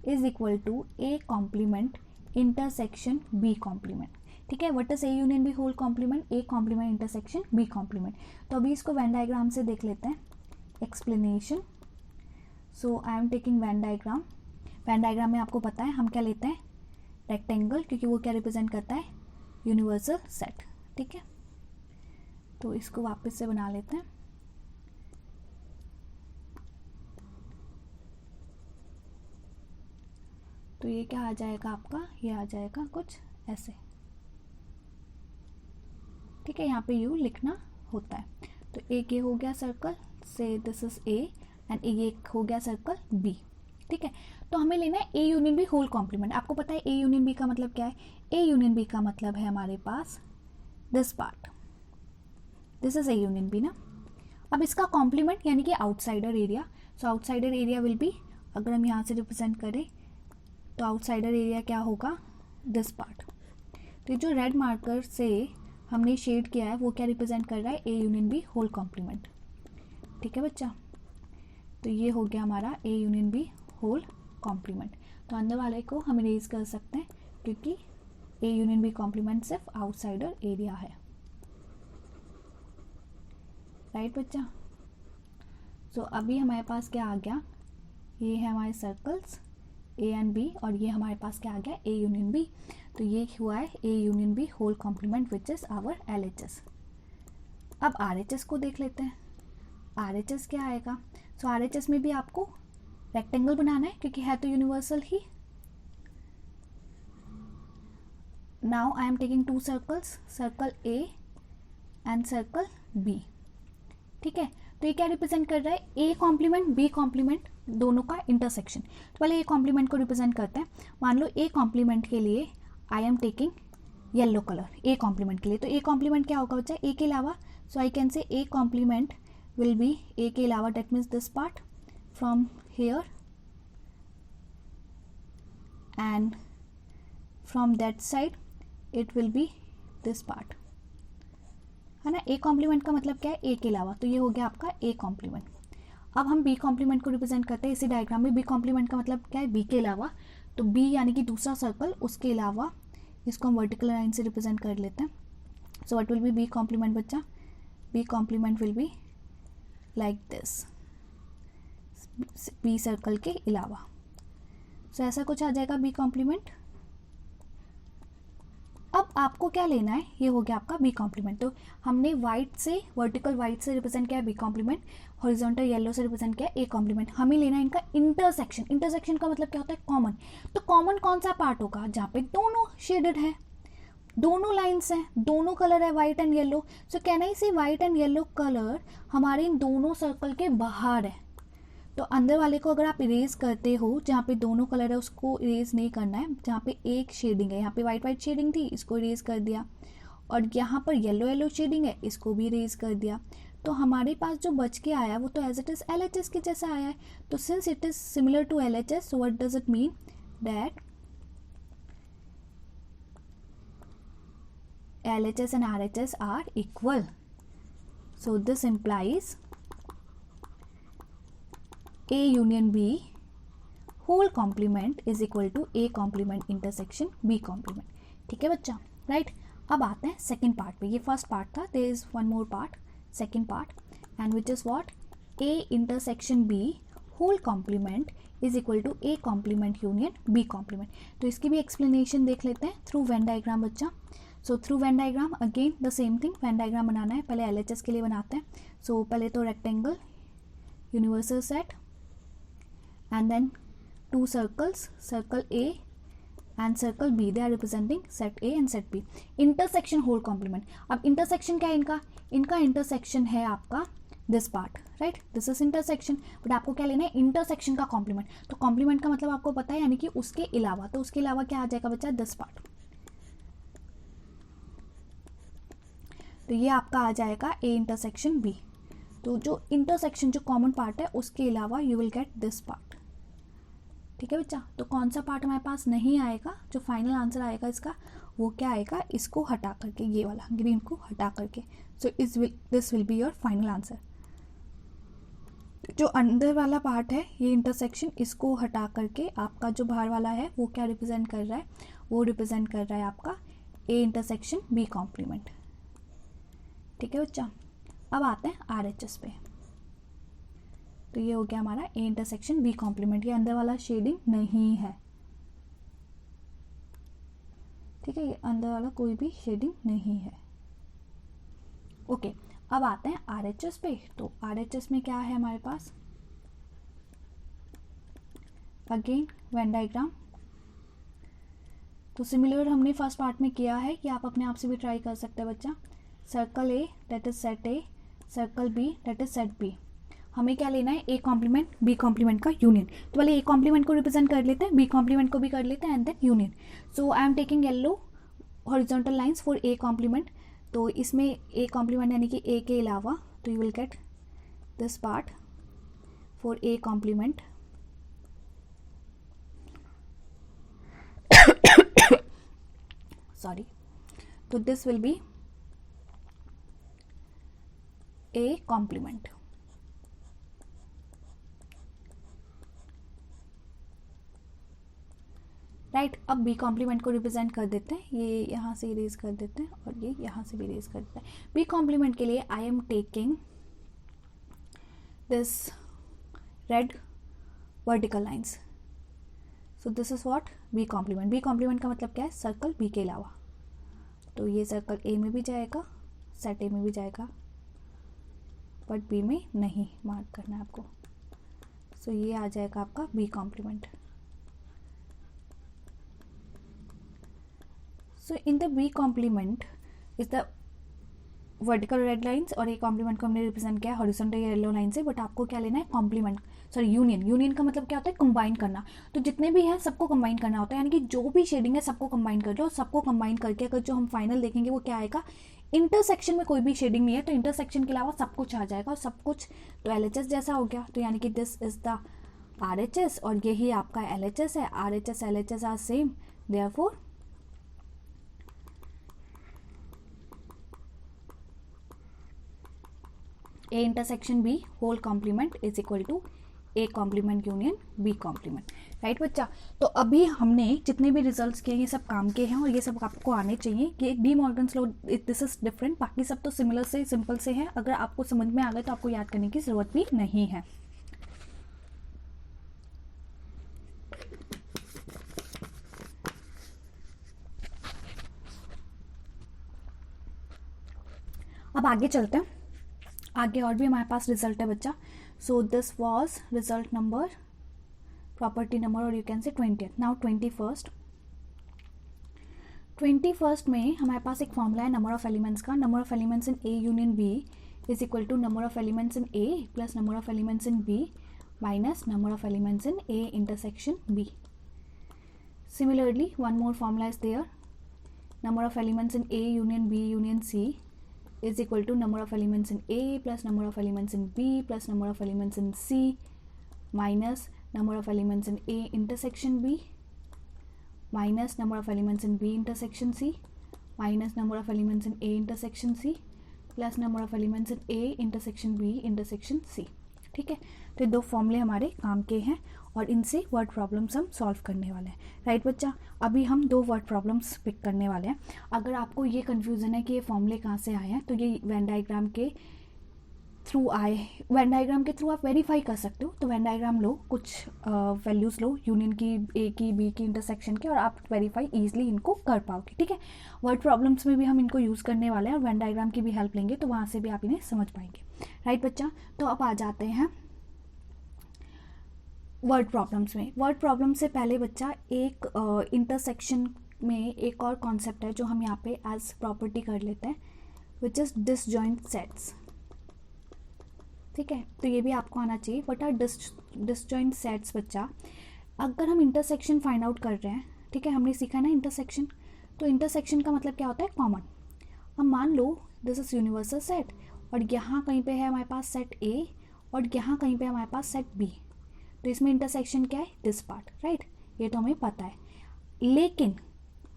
is equal to A complement intersection B complement. ठीक है. What is A union B whole complement? A complement intersection B complement. तो अभी इसको वेन डायग्राम से देख लेते हैं. Explanation. So I am taking Venn diagram. Venn diagram में आपको पता है हम क्या लेते हैं? रेक्टेंगल, क्योंकि वो क्या रिप्रेजेंट करता है? Universal set. ठीक है. तो इसको वापस से बना लेते हैं. तो ये क्या आ जाएगा आपका? ये आ जाएगा कुछ ऐसे. ठीक है. यहाँ पे यू लिखना होता है. तो एक ये हो गया सर्कल, से दिस इज ए, एंड ये हो गया सर्कल बी. ठीक है. तो हमें लेना है A union B whole complement. आपको पता है ए यूनियन बी का मतलब क्या है? ए यूनियन बी का मतलब है हमारे पास this part, this is A union B ना. अब इसका कॉम्प्लीमेंट यानी कि outsider area. So outsider area will be, अगर हम यहाँ से रिप्रेजेंट करें तो आउटसाइडर एरिया क्या होगा? This part. तो जो रेड मार्कर से हमने शेड किया है वो क्या रिप्रेजेंट कर रहा है? A union B whole complement. ठीक है बच्चा. तो ये हो गया हमारा A union B whole complement. तो अंदर वाले को हम इरेज कर सकते हैं क्योंकि ए यूनियन बी कॉम्प्लीमेंट सिर्फ आउटसाइडर एरिया है. राइट बच्चा. सो अभी हमारे पास क्या आ गया? ये है हमारे सर्कल्स ए एंड बी, और ये हमारे पास क्या आ गया? A union B. तो ये हुआ है A union B whole complement which is our LHS. अब RHS को देख लेते हैं. RHS क्या आएगा? सो RHS में भी आपको रेक्टेंगल बनाना है क्योंकि है तो universal he. Now I am taking 2 circles, circle A and circle B. ठीक है. तो ये क्या रिप्रेजेंट कर रहा है? A कॉम्प्लीमेंट B कॉम्प्लीमेंट दोनों का इंटरसेक्शन. तो पहले A कॉम्प्लीमेंट को रिप्रेजेंट करते हैं. मान लो A कॉम्प्लीमेंट के लिए I am taking yellow colour. A complement के लिए तो A कॉम्प्लीमेंट क्या होगा बच्चा? A के अलावा. So I can say A complement will be A के अलावा, that means this part from here and from that side it will be this part. है ना. A कॉम्प्लीमेंट का मतलब क्या है? A के अलावा. तो ये हो गया आपका A कॉम्प्लीमेंट. अब हम B कॉम्प्लीमेंट को रिप्रेजेंट करते हैं इसी डायग्राम में. B कॉम्प्लीमेंट का मतलब क्या है? B के अलावा. तो B यानी कि दूसरा सर्कल, उसके अलावा इसको हम वर्टिकल लाइन से रिप्रेजेंट कर लेते हैं. So what will be B complement बच्चा? B complement will be like this, B circle के अलावा. सो ऐसा कुछ आ जाएगा बी कॉम्प्लीमेंट. अब आपको क्या लेना है? ये हो गया आपका बी कॉम्प्लीमेंट. तो हमने वाइट से, वर्टिकल वाइट से रिप्रेजेंट किया बी कॉम्प्लीमेंट, हॉरिजॉन्टल येलो से रिप्रेजेंट किया ए कॉम्प्लीमेंट. हमें लेना है इनका इंटरसेक्शन. इंटरसेक्शन का मतलब क्या होता है? कॉमन. तो कॉमन कौन सा पार्ट होगा? जहाँ पे दोनों शेडेड है, दोनों लाइन्स हैं, दोनों कलर है white and yellow. So can I see white and yellow colour हमारे इन दोनों सर्कल के बाहर है. तो अंदर वाले को अगर आप इरेज करते हो, जहाँ पे दोनों कलर है उसको इरेज नहीं करना है. जहाँ पे एक शेडिंग है, यहाँ पे वाइट वाइट शेडिंग थी, इसको इरेज कर दिया. और यहाँ पर येलो येलो शेडिंग है, इसको भी इरेज कर दिया. तो हमारे पास जो बच के आया वो तो एज इट इज LHS के जैसा आया है. तो since it is similar to LHS, so what does it mean? That LHS and RHS are equal. So this implies A union B whole complement is equal to A complement intersection B complement. ठीक है बच्चा. राइट. अब आते हैं सेकेंड पार्ट पे. ये फर्स्ट पार्ट था. There is one more part, second part, and which is what? A intersection B whole complement is equal to A complement union B complement. तो इसकी भी एक्सप्लेनेशन देख लेते हैं थ्रू वेन डायग्राम बच्चा। So through Venn diagram again the same thing, Venn diagram बनाना है, पहले LHS के लिए बनाते हैं। सो पहले तो rectangle, universal set and then two circles, circle A and circle B, they are representing set A and set B. Intersection whole complement. अब intersection क्या है इनका? इनका intersection है आपका this part, right? This is intersection. But आपको क्या लेना है? intersection का complement. तो complement का मतलब आपको पता है, यानी कि उसके अलावा। तो उसके अलावा क्या आ जाएगा बच्चा? this part. तो ये आपका आ जाएगा A intersection B. तो जो intersection जो common part है उसके अलावा you will get this part. ठीक है बच्चा। तो कौन सा पार्ट हमारे पास नहीं आएगा? जो फाइनल आंसर आएगा इसका वो क्या आएगा? इसको हटा करके, ये वाला ग्रीन को हटा करके। So this will be your final answer. जो अंदर वाला पार्ट है ये इंटरसेक्शन, इसको हटा करके आपका जो बाहर वाला है वो क्या रिप्रेजेंट कर रहा है? वो रिप्रेजेंट कर रहा है आपका ए इंटरसेक्शन बी कॉम्प्लीमेंट। ठीक है बच्चा। अब आते हैं RHS पे। तो ये हो गया हमारा ए इंटरसेक्शन बी कॉम्प्लीमेंट। ये अंदर वाला शेडिंग नहीं है, ठीक है, ये अंदर वाला कोई भी शेडिंग नहीं है। ओके, अब आते हैं RHS पे। तो RHS में क्या है हमारे पास? Again Venn diagram. तो सिमिलर हमने फर्स्ट पार्ट में किया है कि आप अपने आप से भी ट्राई कर सकते हैं बच्चा। Circle A that is set A, circle B that is set B। हमें क्या लेना है? ए कॉम्प्लीमेंट बी कॉम्प्लीमेंट का यूनियन। तो पहले ए कॉम्प्लीमेंट को रिप्रेजेंट कर लेते हैं, बी कॉम्प्लीमेंट को भी कर लेते हैं and then union. So I am taking yellow horizontal lines for A complement. तो इसमें ए कॉम्प्लीमेंट यानी कि ए के अलावा, तो you will get this part for A complement. Sorry, तो this will be A complement. Right, अब बी कॉम्प्लीमेंट को रिप्रेजेंट कर देते हैं। ये यहाँ से इरेज कर देते हैं और ये यहाँ से भी इरेज कर देते हैं। बी कॉम्प्लीमेंट के लिए I am taking this red vertical lines. So this is what? B complement. B complement का मतलब क्या है? सर्कल बी के अलावा। तो ये सर्कल ए में भी जाएगा, सेट ए में भी जाएगा, बट बी में नहीं मार्क करना है आपको। सो ये आ जाएगा आपका B complement. So in the B complement is the vertical red lines, और ए कॉम्प्लीमेंट को हमने रिप्रेजेंट किया हॉरिजॉन्टल येलो लाइन से। बट आपको क्या लेना है? Complement, sorry union. यूनियन का मतलब क्या होता है? कंबाइन करना। तो जितने भी हैं सबको कंबाइन करना होता है, यानी कि जो भी शेडिंग है सबको कंबाइन कर लो। सबको कंबाइन करके अगर जो हम फाइनल देखेंगे वो क्या आएगा? इंटरसेक्शन में कोई भी शेडिंग नहीं है, तो इंटरसेक्शन के अलावा सब कुछ आ जाएगा, और सब कुछ तो LHS जैसा हो गया। तो यानी कि दिस इज द RHS और यही आपका LHS है। RHS LHS are same, therefore A intersection B whole complement is equal to A complement union B complement। Right बच्चा। तो अभी हमने जितने भी रिजल्ट्स किए ये सब काम के हैं और ये सब आपको आने चाहिए। कि D Morgan's law this is different, बाकी सब तो सिमिलर से सिंपल से हैं। अगर आपको समझ में आ गए तो आपको याद करने की ज़रूरत भी नहीं है। अब आगे चलते हैं। आगे और भी हमारे पास रिजल्ट है बच्चा। So this was result number, property number, और you can say 20th। Now 21st में हमारे पास एक फॉर्मूला है नंबर ऑफ एलिमेंट्स का। Number of elements in A union B is equal to number of elements in A plus number of elements in B minus number of elements in A intersection B. Similarly one more formula is there, number of elements in A union B union C is equal to number of elements in A plus number of elements in B plus number of elements in C minus number of elements in A intersection B minus number of elements in B intersection C minus number of elements in A intersection C plus number of elements in A intersection B intersection C। ठीक है, तो दो फॉर्मूले हमारे काम के हैं और इनसे वर्ड प्रॉब्लम्स हम सॉल्व करने वाले हैं। राइट बच्चा, अभी हम दो वर्ड प्रॉब्लम्स पिक करने वाले हैं। अगर आपको ये कन्फ्यूज़न है कि ये फॉर्मूले कहाँ से आए हैं, तो ये वेन डायग्राम के थ्रू आए, वेन डायग्राम के थ्रू आप वेरीफाई कर सकते हो। तो वेन डायग्राम लो, कुछ वैल्यूज़ लो यूनियन की, ए की, बी की, इंटरसेक्शन की, और आप वेरीफाई ईजिली इनको कर पाओगे, ठीक है। वर्ड प्रॉब्लम्स में भी हम इनको यूज़ करने वाले हैं और वेन डायग्राम की भी हेल्प लेंगे, तो वहाँ से भी आप इन्हें समझ पाएंगे, राइट बच्चा। तो अब आ जाते हैं वर्ड प्रॉब्लम्स में। वर्ड प्रॉब्लम से पहले बच्चा एक इंटरसेक्शन में एक और कॉन्सेप्ट है जो हम यहाँ पे एज प्रॉपर्टी कर लेते हैं, विच इज़ डिसजॉइंट सेट्स, ठीक है। तो ये भी आपको आना चाहिए। व्हाट आर डिसजॉइंट सेट्स बच्चा? अगर हम इंटरसेक्शन फाइंड आउट कर रहे हैं, ठीक है, हमने सीखा है ना इंटरसेक्शन, तो इंटरसेक्शन का मतलब क्या होता है? कॉमन। अब मान लो दिस इज यूनिवर्सल सेट, और यहाँ कहीं पे है हमारे पास सेट ए, और यहाँ कहीं पे हमारे पास सेट बी, तो इसमें इंटरसेक्शन क्या है? This part, right. ये तो हमें पता है। लेकिन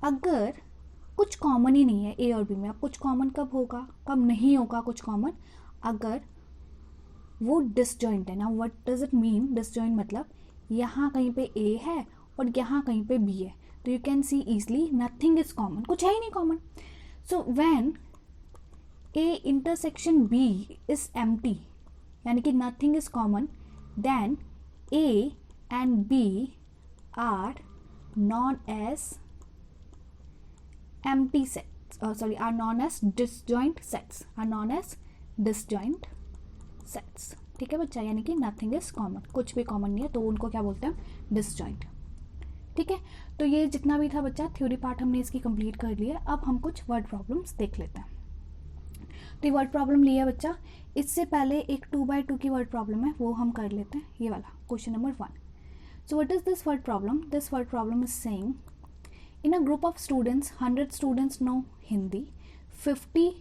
अगर कुछ कॉमन ही नहीं है ए और बी में, अब कुछ कॉमन कब होगा, कब नहीं होगा कुछ कॉमन? अगर वो डिसजॉइंट है ना। What does it mean disjoint? मतलब यहाँ कहीं पे ए है और यहाँ कहीं पे बी है, तो you can see easily nothing is common, कुछ है ही नहीं common. So when A intersection B is empty, यानी कि nothing is common, then A and B are known as empty sets, are known as disjoint sets, are known as disjoint sets, ठीक है बच्चा। यानी कि नथिंग इज कॉमन, कुछ भी कॉमन नहीं है, तो उनको क्या बोलते हैं? डिसजॉइंट, ठीक है। तो ये जितना भी था बच्चा थ्योरी पार्ट हमने इसकी कंप्लीट कर लिया। अब हम कुछ वर्ड प्रॉब्लम्स देख लेते हैं। तो ये वर्ड प्रॉब्लम लिया बच्चा, इससे पहले एक 2x2 की वर्ड प्रॉब्लम है, वो हम कर लेते हैं। ये वाला question number 1। So what is this word problem? This word problem is saying in a group of students 100 students know Hindi, 50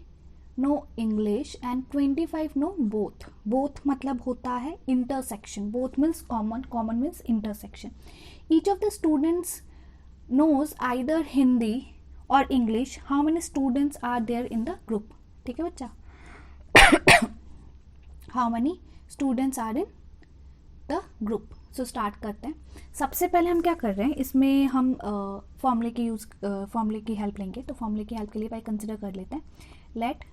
know English and 25 know both. Both मतलब होता है intersection, both means common, common means intersection. Each of the students knows either Hindi और English, how many students are there in the group, ठीक है बच्चा। How many students are in the group. So start करते हैं। सबसे पहले हम क्या कर रहे हैं, इसमें हम फॉर्मूले की हेल्प लेंगे। तो फॉर्मूले की हेल्प के लिए भाई कंसिडर कर लेते हैं, late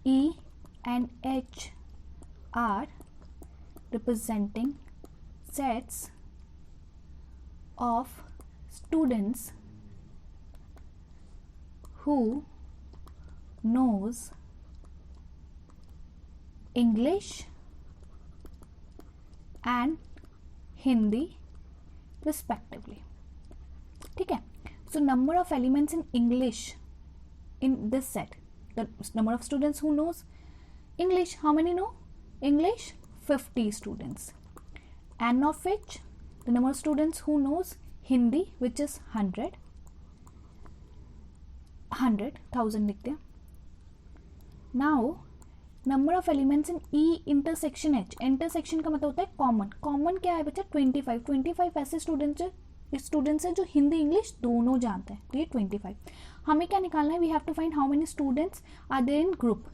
E and H are representing sets of students who knows English and Hindi respectively, ठीक है। So number of elements in English in this set, the number of students who knows English, how many know English? 50 students. And of which the number of students who knows Hindi, which is 100,000 लिखते हैं। Now number of elements in E intersection H, intersection का मतलब होता है कॉमन। कॉमन क्या है बच्चा? 25 ऐसे स्टूडेंट्स हैं जो हिंदी इंग्लिश दोनों जानते हैं, तो ये 25। हमें क्या निकालना है? We have to find how many students are there in group.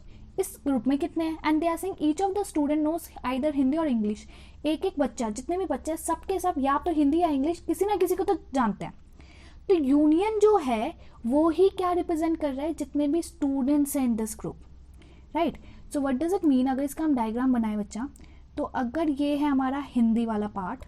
इस ग्रुप में कितने हैं? And they are saying each of the student knows either Hindi और इंग्लिश। एक एक बच्चा, जितने भी बच्चे हैं सबके सब या तो हिंदी या इंग्लिश किसी ना किसी को तो जानते हैं। तो यूनियन जो है वो ही क्या रिप्रेजेंट कर रहा है? जितने भी स्टूडेंट्स हैं इन this group, right. So what does it mean? अगर इसका हम डायग्राम बनाए बच्चा, तो अगर ये है हमारा हिंदी वाला part,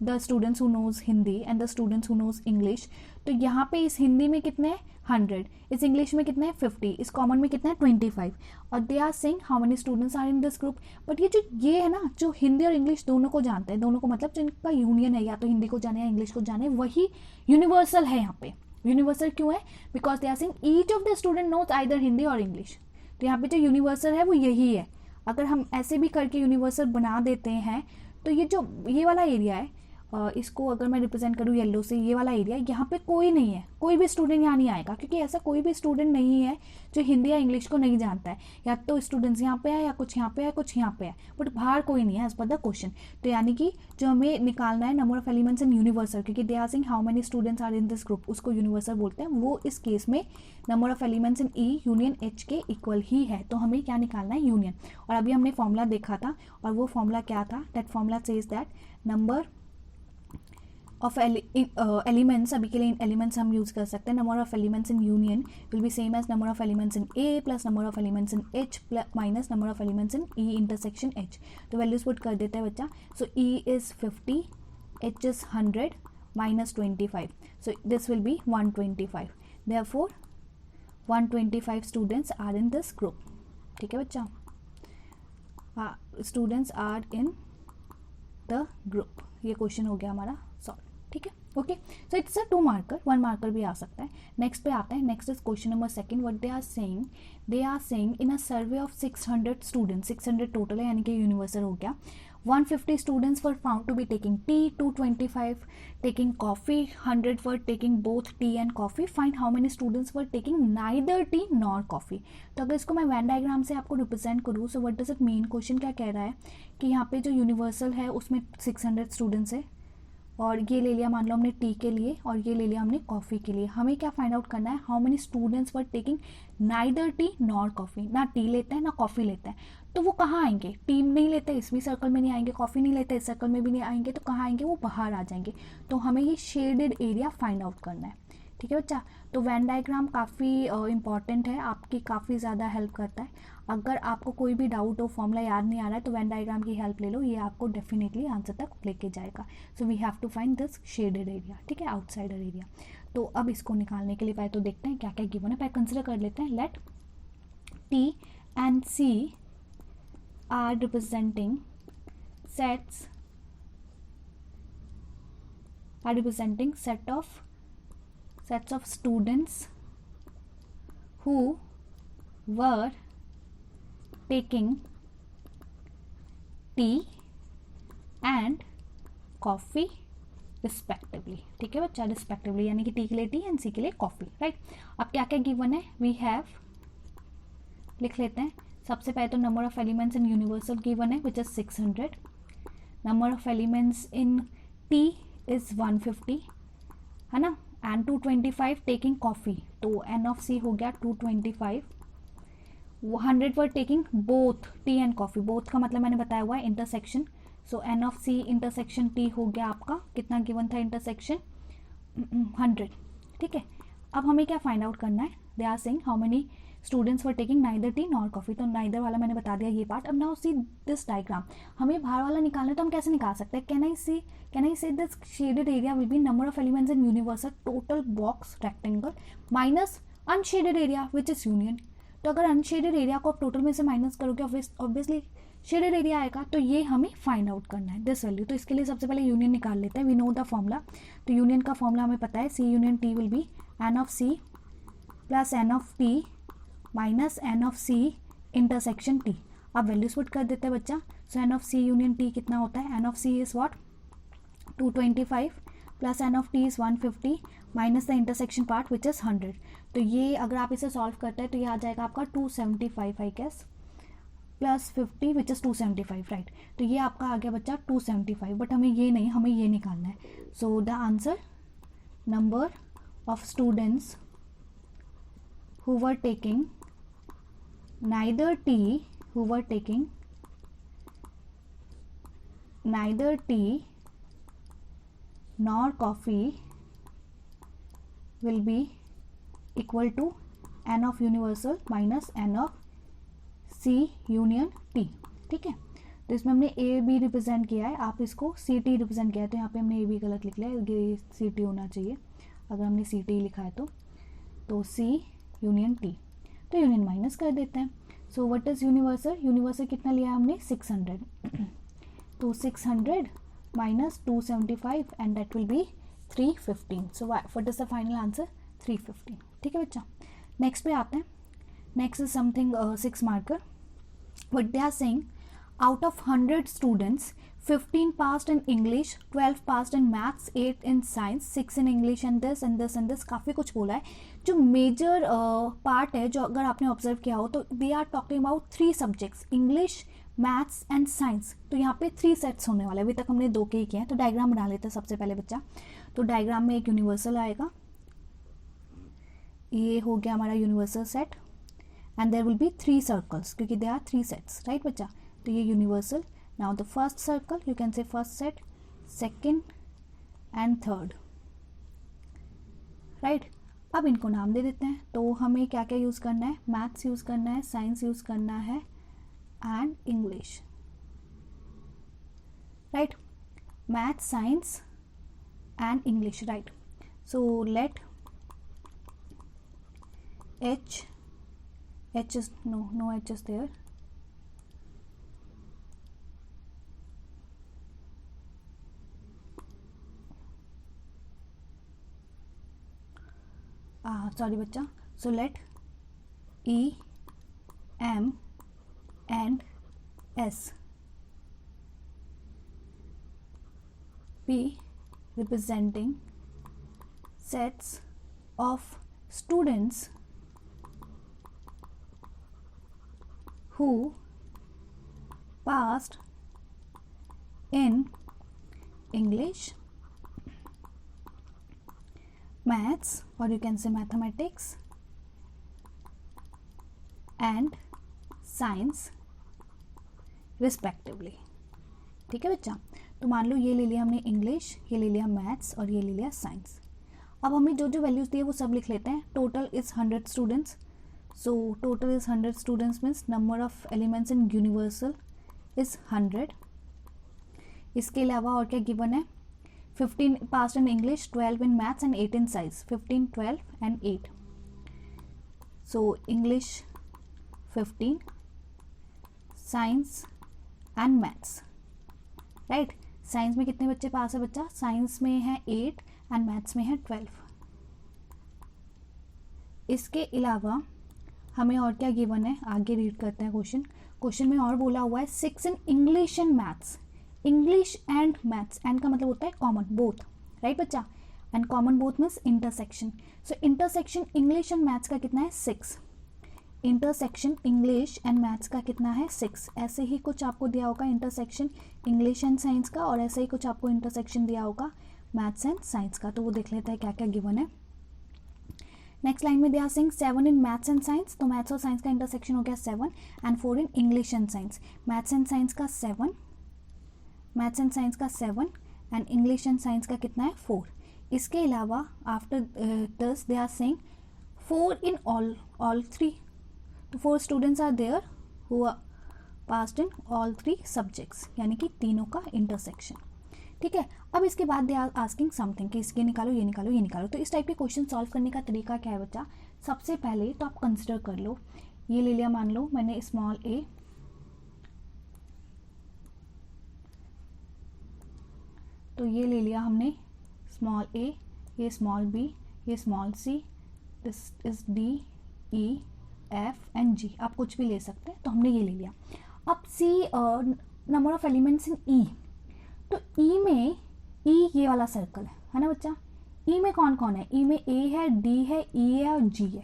the students who knows Hindi and the students who knows English, तो यहाँ पे इस हिंदी में कितने हैं? 100, इस इंग्लिश में कितने हैं? 50, इस कॉमन में कितने हैं? 25। और they are saying how many students are in this group. But ये है ना, जो हिंदी और इंग्लिश दोनों को जानते हैं, दोनों को मतलब जिनका यूनियन है, या तो हिंदी को जाने या इंग्लिश को जाने, वही यूनिवर्सल है यहाँ पे। यूनिवर्सल क्यों है? Because they are saying each of the student knows either Hindi और इंग्लिश। तो यहाँ पे जो यूनिवर्सल है वो यही है। अगर हम ऐसे भी करके यूनिवर्सल बना देते हैं, तो ये वाला एरिया है, इसको अगर मैं रिप्रेजेंट करूँ येलो से, ये वाला एरिया, यहाँ पे कोई नहीं है, कोई भी स्टूडेंट यहाँ नहीं आएगा, क्योंकि ऐसा कोई भी स्टूडेंट नहीं है जो हिंदी या इंग्लिश को नहीं जानता है। या तो स्टूडेंट्स यहाँ पे है, या कुछ यहाँ पे है, कुछ यहाँ पे है, बट बाहर कोई नहीं है एज पर द क्वेश्चन। तो यानी कि जो हमें निकालना है number of elements in universal, क्योंकि they are saying how many students are in this group, उसको यूनिवर्सल बोलते हैं। वो इस केस में number of elements in E union H के इक्वल ही है। तो हमें क्या निकालना है? यूनियन। और अभी हमने फॉर्मूला देखा था, और वो फॉर्मूला क्या था? That formula says that number of elements, अभी के लिए एलिमेंट्स हम यूज़ कर सकते हैं, number of elements in union will be same as number of elements in A plus number of elements in H minus number of elements in E intersection H. तो वैल्यूज पुट कर देते हैं बच्चा. So E is 50, H is 100 minus 25. So this will be 125. Therefore 125 students are in this group. ठीक है बच्चा, students are in the group. ये क्वेश्चन हो गया हमारा सॉल्व. ठीक है, okay. So it's a 2 marker, 1 marker भी आ सकता है. नेक्स्ट पे आता है. Next is question number 2. What they are saying in a survey of 600 students, 600 total है यानी कि यूनिवर्सल हो गया. 150 students were found to be taking tea, 225 taking coffee, 100 were taking both tea and coffee. Find how many students were taking neither tea nor coffee. तो अगर इसको मैं वैन डायग्राम से आपको रिप्रेजेंट करूँ, सो what does it mean. Question क्या कह रहा है कि यहाँ पे जो यूनिवर्सल है उसमें 600 स्टूडेंट्स है, और ये ले लिया मान लो हमने टी के लिए, और ये ले लिया हमने कॉफ़ी के लिए. हमें क्या फाइंड आउट करना है, how many students were taking neither tea nor coffee. ना टी लेते हैं ना कॉफ़ी लेते हैं, तो वो कहाँ आएंगे. टी नहीं लेते इस भी सर्कल में नहीं आएंगे, कॉफ़ी नहीं लेते इस सर्कल में भी नहीं आएंगे, तो कहाँ आएंगे, वो बाहर आ जाएंगे. तो हमें ये शेडेड एरिया फाइंड आउट करना है. ठीक है बच्चा. तो वैन डायग्राम काफ़ी इंपॉर्टेंट है, आपकी काफ़ी ज़्यादा हेल्प करता है. अगर आपको कोई भी डाउट हो, फॉर्मूला याद नहीं आ रहा है, तो वैन डायग्राम की हेल्प ले लो, ये आपको डेफिनेटली आंसर तक लेके जाएगा. So we have to find this shaded area. ठीक है, आउटसाइडर एरिया. तो अब इसको निकालने के लिए पहले तो देखते हैं क्या क्या गिवन है. पहले कंसिडर कर लेते हैं. Let T and C are representing sets, are representing sets of students who were taking tea and coffee respectively. ठीक है बच्चा, रिस्पेक्टिवली यानी कि टी के लिए टी एंड सी के लिए कॉफ़ी. राइट. अब क्या क्या गिवन है, वी हैव लिख लेते हैं. सबसे पहले तो number of elements in universal given है which is 600. Number of elements in T is 150 है ना, एंड 225 टेकिंग कॉफ़ी. तो एन ऑफ सी हो गया 225. 100 were taking both tea and coffee. Both का मतलब मैंने बताया हुआ है intersection. So N of C intersection T हो गया आपका, कितना गिवन था इंटरसेक्शन, 100. ठीक है. अब हमें क्या फाइंड आउट करना है. They are saying how many students were taking neither tea nor coffee. तो नाइदर वाला मैंने बता दिया ये पार्ट. अब नाउ सी दिस डायग्राम. हमें बाहर वाला निकालना है तो हम कैसे निकाल सकते हैं. कैन आई से this shaded area will B number of elements in universal total box rectangle minus unshielded area which is union. तो अगर अनशेडेड एरिया को आप टोटल में से माइनस करोगे ऑब्वियसली शेडेड एरिया आएगा. तो ये हमें फाइंड आउट करना है दिस वैल्यू. तो इसके लिए सबसे पहले यूनियन निकाल लेते हैं. We know the formula. तो यूनियन का फॉर्मूला हमें पता है, C union T will be N of C plus N of T minus N of C intersection T. अब वैल्यूज पुट कर देते हैं बच्चा. So N of C union T कितना होता है, N of C is what 225 plus N of T is 150 minus the intersection part which is 100. तो ये अगर आप इसे सॉल्व करते हैं तो ये आ जाएगा आपका 275 I guess plus 50 which is 275. Right. तो ये आपका आ गया बच्चा 275. बट हमें ये नहीं, हमें ये निकालना है. So the answer number of students who were taking neither tea nor coffee will be equal to n of universal minus n of c union t. ठीक है. तो इसमें हमने ए बी रिप्रेजेंट किया है, आप इसको सी टी रिप्रेजेंट किया है. तो यहाँ पे हमने ए बी गलत लिख लिया है, ये सी टी होना चाहिए अगर हमने सी टी लिखा है तो सी यूनियन टी. तो यूनियन माइनस कर देते हैं. So what is universal. Universal कितना लिया हमने 600. तो 600 minus 275 and that will be 315. So what is the final answer 315. ठीक है बच्चा. नेक्स्ट पे आते हैं. Next is something 6 marker. What they are saying, out of 100 students 15 passed in English, 12 passed in maths, 8 in science, 6 in English and this and this and this. काफ़ी कुछ बोला है. जो मेजर पार्ट है, जो अगर आपने ऑब्जर्व किया हो, तो they are talking about 3 subjects, English, maths and science. तो यहाँ पे 3 सेट्स होने वाले. अभी तक हमने 2 के ही किए हैं. तो डायग्राम बना लेते हैं सबसे पहले बच्चा. तो डायग्राम में एक यूनिवर्सल आएगा, ये हो गया हमारा universal set, and there will be 3 circles क्योंकि दे आर 3 सेट्स. राइट बच्चा. तो ये universal. Now the first circle you can say first set, second and third, right. अब इनको नाम दे देते हैं। तो हमें क्या क्या यूज़ करना है, मैथ्स यूज़ करना है, साइंस यूज़ करना है and English, right. Maths, science and English, right. So let H is no H is there. Sorry बच्चा. So let E, M and S be representing sets of students who passed in English, maths, or you can say mathematics, and science respectively. ठीक है बच्चा, तो मान लो ये ले लिया हमने इंग्लिश, ये ले लिया मैथ्स और ये ले लिया साइंस। अब हमें जो जो वैल्यूज़ दिए वो सब लिख लेते हैं। Total is 100 students, so total is 100 students means number of elements in universal is 100। इसके अलावा और क्या गिवन है, 15 pass in English, 12 in maths and 8 in science, 15, 12 and 8। So English 15, science and maths, right. Science में कितने बच्चे पास है बच्चा, साइंस में है 8 एंड मैथ्स में है 12। इसके अलावा हमें और क्या गिवन है, आगे रीड करते हैं क्वेश्चन। क्वेश्चन में और बोला हुआ है 6 इन English and maths. English and maths, and का मतलब होता है कॉमन, बोथ, राइट बच्चा। And common both means intersection. So intersection English and maths का कितना है, 6। इंटरसेक्शन इंग्लिश एंड मैथ्स का कितना है, 6। ऐसे ही कुछ आपको दिया होगा इंटरसेक्शन इंग्लिश एंड साइंस का, और ऐसे ही कुछ आपको इंटरसेक्शन दिया होगा मैथ्स एंड साइंस का। तो वो देख लेते हैं क्या क्या गिवन है। नेक्स्ट लाइन में दिया सिंग 7 इन मैथ्स एंड साइंस, तो मैथ्स और साइंस का इंटरसेक्शन हो गया 7, and 4 in English and science. Maths and science का 7, मैथ्स एंड साइंस का 7 एंड इंग्लिश एंड साइंस का कितना है, 4। इसके अलावा after this they are saying 4 in all 3, तो 4 students are there who are passed in all 3 subjects, यानी कि तीनों का इंटरसेक्शन, ठीक है। अब इसके बाद दे आर आस्किंग समथिंग कि इसके निकालो, ये निकालो, ये निकालो। तो इस टाइप के क्वेश्चन सॉल्व करने का तरीका क्या है बच्चा, सबसे पहले तो आप कंसिडर कर लो, ये ले लिया, मान लो मैंने स्मॉल a, तो ये ले लिया हमने स्मॉल a, ये स्मॉल b, ये small c, this is d, e, f and g। आप कुछ भी ले सकते हैं, तो हमने ये ले लिया। अब c number of elements in e, तो ई में ये वाला सर्कल है ना बच्चा। ई में कौन कौन है, ई में ए है, डी है, ई है और जी है।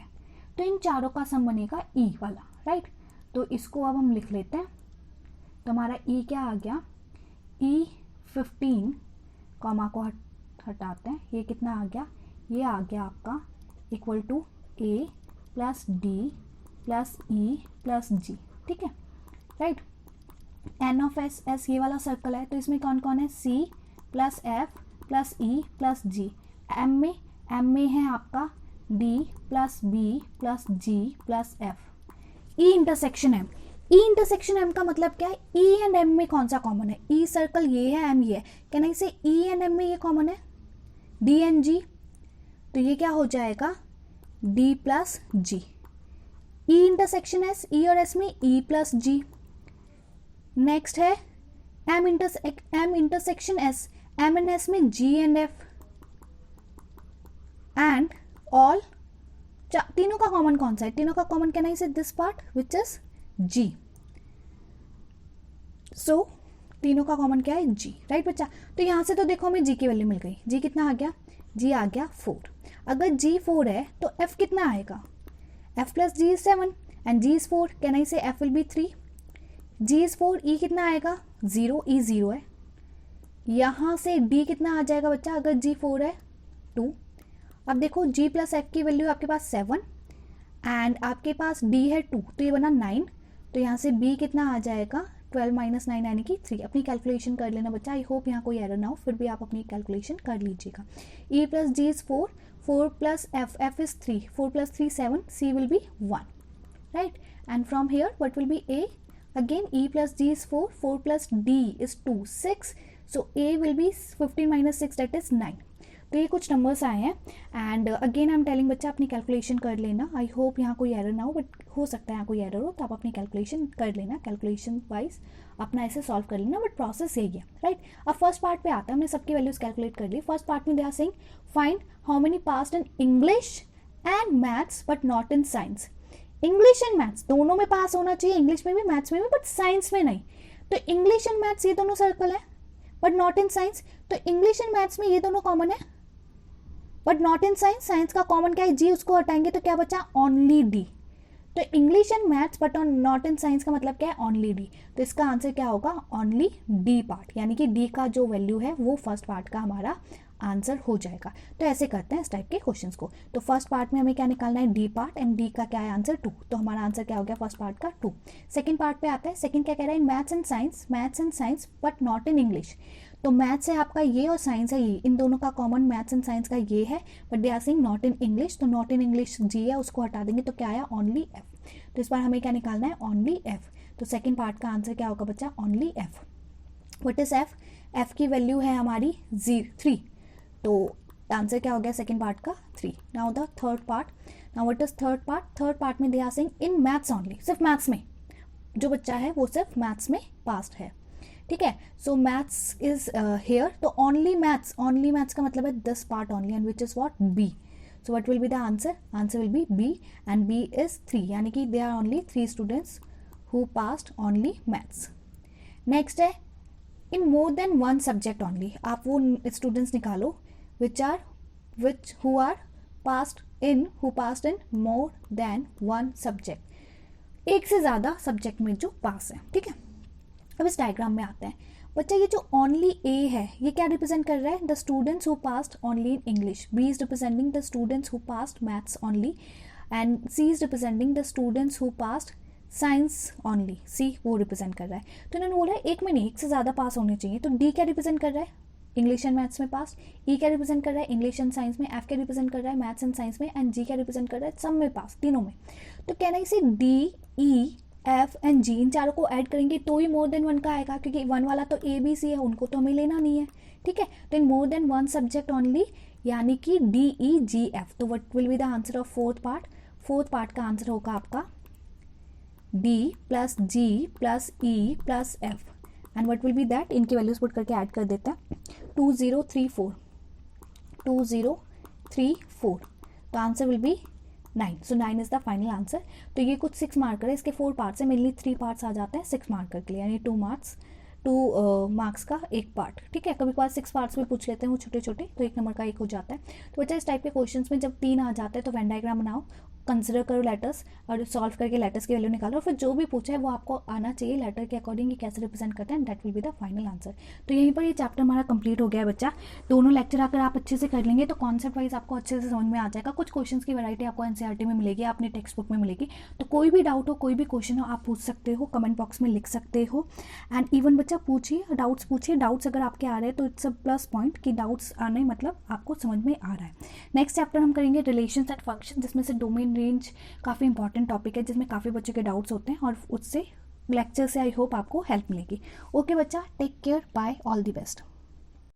तो इन चारों का सम बनेगा ई वाला, राइट। तो इसको अब हम लिख लेते हैं। तो हमारा ई क्या आ गया, ई 15, कॉमा को हटाते हैं, ये कितना आ गया, ये आ गया आपका equal to A plus D plus E plus G, ठीक है, right. N of S, S ये वाला सर्कल है, तो इसमें कौन कौन है, C plus F plus E plus G. M में है आपका D plus B plus G plus F. E intersection M, E intersection M का मतलब क्या है, ई एंड एम में कौन सा कॉमन है, ई सर्कल ये है, एम ये है, क्या नहीं से ई एंड एम में ये कॉमन है, डी एंड जी, तो ये क्या हो जाएगा D plus G. E intersection S, E और एस में ई प्लस जी। नेक्स्ट है M intersection S, M and S में G and F, and all, तीनों का कॉमन कौन सा है, तीनों का कॉमन कैन आई से दिस पार्ट विच इज जी। सो तीनों का कॉमन क्या है, जी, राइट बच्चा। तो यहां से तो देखो हमें जी की वैल्यू मिल गई, जी कितना आ गया, जी आ गया 4। अगर जी 4 है तो एफ कितना आएगा, F plus G is 7 and G is 4, can I say F will be 3। G is 4, E कितना आएगा 0, ई 0 है। यहाँ से डी कितना आ जाएगा बच्चा, अगर जी 4 है 2। अब देखो जी प्लस एफ की वैल्यू आपके पास 7 एंड आपके पास डी है 2, तो ये बना 9, तो यहाँ से बी कितना आ जाएगा 12 माइनस 9 यानी कि 3। अपनी कैलकुलेशन कर लेना बच्चा, आई होप यहाँ कोई एरर ना हो, फिर भी आप अपनी कैलकुलेशन कर लीजिएगा। E plus G is 4, 4 plus f is 3, 4 plus 3 7, c will be 1, right? And from here what will be a? Again E plus g is 4, 4 plus d is 2, 6, so a will be 15 minus 6, that is 9। तो ये कुछ नंबर्स आए हैं and again I am telling बच्चा अपनी कैलकुलेशन कर लेना। आई होप यहाँ कोई एरर ना हो, बट हो सकता है यहाँ कोई एरर हो, तो आप अपनी कैलकुलेशन कर लेना, कैलकुलेशन वाइज अपना ऐसे सॉल्व कर लेना, बट प्रोसेस यही है, राइट? अब फर्स्ट पार्ट पे आता है, हमने सबकी वैल्यूज कैलकुलेट कर ली। फर्स्ट पार्ट में they are saying find how many passed in English and maths but not in science. English and maths दोनों में पास होना चाहिए, इंग्लिश में भी मैथ्स में भी, बट साइंस में नहीं। तो इंग्लिश एंड मैथ्स ये दोनों सर्कल है, बट नॉट इन साइंस। तो इंग्लिश एंड मैथ्स में ये दोनों कॉमन है, but not in science. Science का कॉमन क्या है? जी, उसको हटाएंगे तो क्या बचा? Only D. तो English and maths but not in science का मतलब क्या है? Only D. तो इसका आंसर क्या होगा? ओनली डी पार्ट, यानी कि डी का जो वैल्यू है वो फर्स्ट पार्ट का हमारा आंसर हो जाएगा। तो ऐसे करते हैं इस टाइप के क्वेश्चंस को। तो फर्स्ट पार्ट में हमें क्या निकालना है? डी पार्ट, एंड डी का क्या है आंसर? 2। तो हमारा आंसर क्या हो गया फर्स्ट पार्ट का? 2। सेकंड पार्ट पे आता है, सेकंड क्या कह रहा है? Maths and science, maths and science but not in English. तो मैथ्स है आपका ये और साइंस है ये, इन दोनों का कॉमन मैथ्स एंड साइंस का ये है, but they are saying not in English. तो नॉट इन इंग्लिश जी है, उसको हटा देंगे तो क्या आया? Only F. तो इस बार हमें क्या निकालना है? Only F. तो सेकंड पार्ट का आंसर क्या होगा बच्चा? Only F. What is F? F की वैल्यू है हमारी 3। तो आंसर क्या हो गया सेकंड पार्ट का? 3। Now the third part. Now what is third part? Third part में they are saying in maths only, सिर्फ मैथ्स में जो बच्चा है वो सिर्फ मैथ्स में पास्ड है, ठीक है? सो मैथ्स इज हेयर, तो ओनली मैथ्स, ओनली मैथ्स का मतलब है this part only, and which is what? B. So what will be the answer? Answer will be B, and B is 3, यानी कि they are only 3 students who passed only maths. Next है in more than 1 subject only. आप वो स्टूडेंट्स निकालो who are passed in more than 1 subject, एक से ज़्यादा सब्जेक्ट में जो पास है, ठीक है? अब इस डायग्राम में आते हैं बच्चा, ये जो ओनली ए है ये क्या रिप्रेजेंट कर रहा है? The students who passed only in English. B is representing the students who passed maths only, and C is representing the students who passed science only. C वो रिप्रेजेंट कर रहा है। तो इन्होंने बोला एक में नहीं, एक से ज़्यादा पास होने चाहिए। तो डी क्या रिप्रेजेंट कर रहा है? इंग्लिश एंड मैथ्स में पास। ई क्या रिप्रेजेंट कर रहा है? इंग्लिश एंड साइंस में। एफ क्या रिप्रेजेंट कर रहा है? मैथ्स एंड साइंस में। एंड जी क्या रिप्रेजेंट कर रहा है? सब में पास, तीनों में। तो कहना इसे डी, ई, एफ एंड जी, इन चारों को ऐड करेंगे तो ही मोर देन 1 का आएगा, क्योंकि 1 वाला तो ए बी सी है, उनको तो हमें लेना नहीं है, ठीक है? तो in more than 1 subject only, यानी कि डी, ई, जी, एफ। तो what will be the answer of fourth part? Fourth part का आंसर होगा आपका D plus G plus E plus F, and what will be that? इनकी वैल्यूज पुट करके ऐड कर देते हैं। 2034, 2034। तो answer will be 9। So 9 is the final answer. तो ये कुछ 6 मार्कर है, इसके 4 पार्ट्स है, मेनली 3 पार्ट्स आ जाते हैं 6 मार्कर के लिए, यानी 2 मार्क्स का एक पार्ट, ठीक है? कभी कभार 6 पार्ट्स में पूछ लेते हैं वो छोटे छोटे, तो 1 नंबर का एक हो जाता है। तो बच्चा इस टाइप के क्वेश्चंस में जब 3 आ जाते हैं तो वेन डायग्राम बनाओ, कंसिडर करो लेटर्स, और सॉल्व करके लेटर्स की वैल्यू निकालो, और फिर जो भी पूछा है वो आपको आना चाहिए लेटर के अकॉर्डिंग ये कैसे रिप्रेजेंट करते हैं, that will be the final answer. तो यहीं पर ये चैप्टर हमारा कंप्लीट हो गया है बच्चा। दोनों लेक्चर अगर आप अच्छे से कर लेंगे तो कॉन्सेप्ट वाइज आपको अच्छे से समझ में आ जाएगा। कुछ क्वेश्चन की वैरायटी आपको एनसीईआरटी में मिलेगी, अपने टेक्स्ट बुक में मिलेगी। तो कोई भी डाउट हो, कोई भी क्वेश्चन हो, आप पूछ सकते हो, कमेंट बॉक्स में लिख सकते हो। एंड इवन बच्चा पूछिए, डाउट्स पूछिए। डाउट्स अगर आपके आ रहे हैं तो इट्स अ प्लस पॉइंट कि डाउट्स आने मतलब आपको समझ में आ रहा है। नेक्स्ट चैप्टर हम करेंगे रिलेशंस एंड फंक्शन, जिसमें से डोमेन रेंज काफ़ी इंपॉर्टेंट टॉपिक है, जिसमें काफ़ी बच्चों के डाउट्स होते हैं, और उससे लेक्चर से आई होप आपको हेल्प मिलेगी। ओके बच्चा, take care, bye, all the best.